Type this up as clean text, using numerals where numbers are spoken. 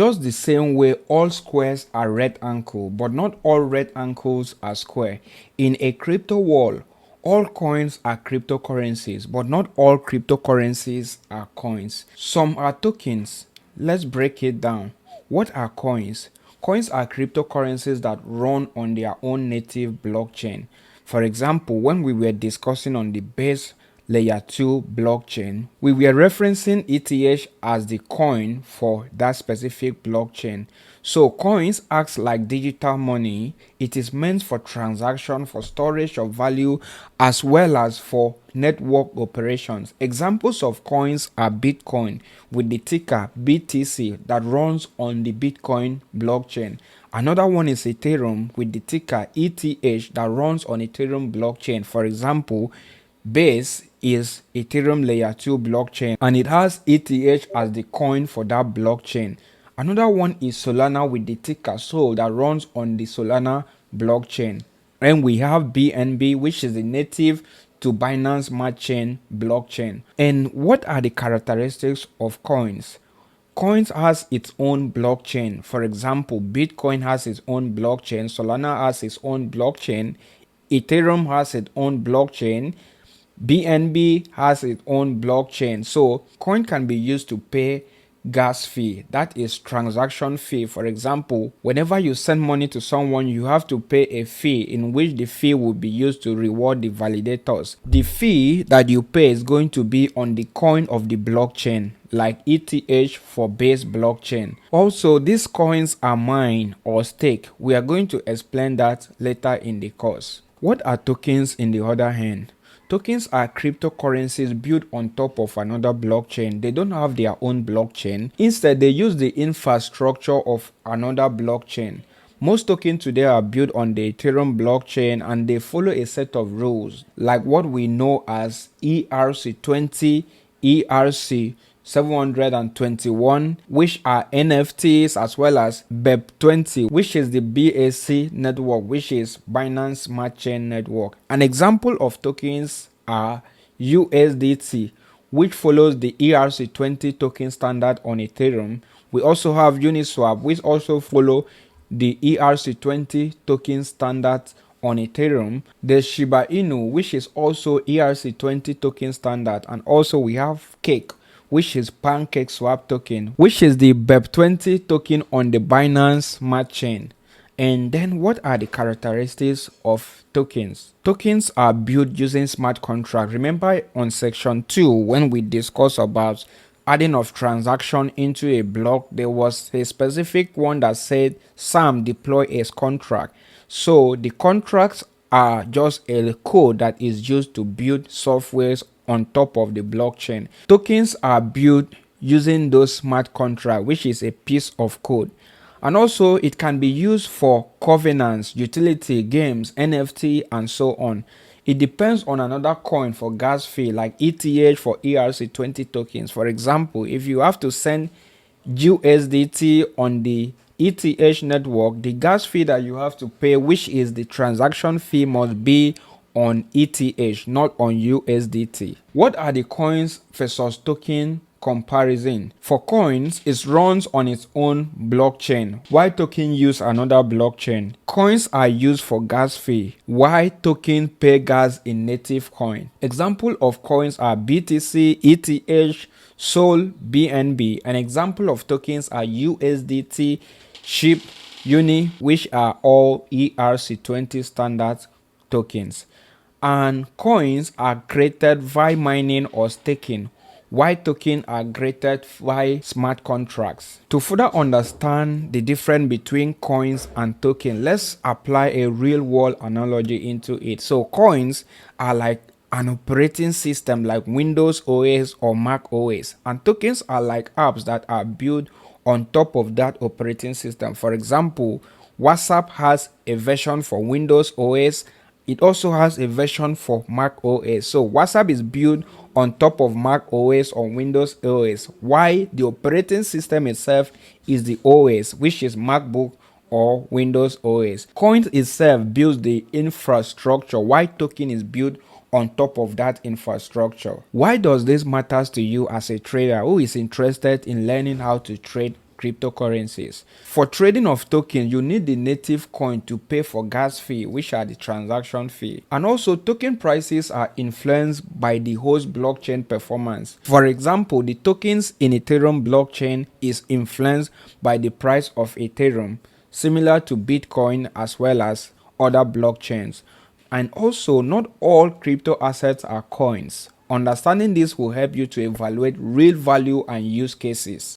Just the same way all squares are rectangle, but not all rectangles are square. In a crypto world, all coins are cryptocurrencies, but not all cryptocurrencies are coins. Some are tokens. Let's break it down. What are coins? Coins are cryptocurrencies that run on their own native blockchain. For example, when we were discussing on the base layer 2 blockchain, we were referencing ETH as the coin for that specific blockchain. So coins acts like digital money. It is meant for transaction, for storage of value, as well as for network operations. Examples of coins are Bitcoin with the ticker BTC that runs on the Bitcoin blockchain. Another one is Ethereum with the ticker ETH that runs on Ethereum blockchain. For example, Base is Ethereum layer 2 blockchain and it has ETH as the coin for that blockchain. Another one is Solana with the ticker Sol that runs on the Solana blockchain. And we have BNB, which is the native to Binance Smart Chain blockchain. And what are the characteristics of coins? Coins has its own blockchain. For example, Bitcoin has its own blockchain, Solana has its own blockchain, Ethereum has its own blockchain, BNB has its own blockchain. So coin can be used to pay gas fee, that is transaction fee. For example, whenever you send money to someone, you have to pay a fee in which the fee will be used to reward the validators. The fee that you pay is going to be on the coin of the blockchain, like ETH for base blockchain. Also, these coins are mined or stake. We are going to explain that later in the course. What are tokens in the other hand? Tokens are cryptocurrencies built on top of another blockchain. They don't have their own blockchain. Instead, they use the infrastructure of another blockchain. Most tokens today are built on the Ethereum blockchain and they follow a set of rules like what we know as ERC-20, ERC-721, which are NFTs, as well as BEP-20, which is the BAC network, which is Binance Smart Chain network. An example of tokens are USDT, which follows the ERC-20 token standard on Ethereum. We also have Uniswap, which also follow the ERC-20 token standard on Ethereum. There's Shiba Inu, which is also ERC-20 token standard, and also we have Cake, which is PancakeSwap token, which is the BEP-20 token on the Binance Smart Chain. And then what are the characteristics of tokens? Tokens are built using smart contracts. Remember on section 2 when we discussed about adding of transaction into a block, there was a specific one that said Sam deploy a contract. So the contracts are just a code that is used to build softwares on top of the blockchain. Tokens are built using those smart contracts, which is a piece of code. And also it can be used for covenants, utility, games, NFT, and so on. It depends on another coin for gas fee, like ETH for ERC-20 tokens. For example, if you have to send USDT on the ETH network, the gas fee that you have to pay, which is the transaction fee, must be on ETH, not on USDT. What are the coins versus token comparison? For coins, it runs on its own blockchain, while token use another blockchain. Coins are used for gas fee, while token pay gas in native coin. Example of coins are BTC, ETH, Sol, BNB. An example of tokens are USDT, SHIB, Uni, which are all ERC-20 standard tokens. And coins are created via mining or staking, while tokens are created via smart contracts. To further understand the difference between coins and tokens, let's apply a real-world analogy into it. So coins are like an operating system like Windows OS or Mac OS, and tokens are like apps that are built on top of that operating system. For example, WhatsApp has a version for Windows OS. It also has a version for Mac OS. So WhatsApp is built on top of Mac OS or Windows OS, while the operating system itself is the OS, which is MacBook or Windows OS. Coins itself builds the infrastructure, while token is built on top of that infrastructure. Why does this matter to you as a trader who is interested in learning how to trade cryptocurrencies. For trading of tokens, you need the native coin to pay for gas fee, which are the transaction fee. And also, token prices are influenced by the host blockchain performance. For example, the tokens in Ethereum blockchain is influenced by the price of Ethereum, similar to Bitcoin as well as other blockchains. And also, not all crypto assets are coins. Understanding this will help you to evaluate real value and use cases.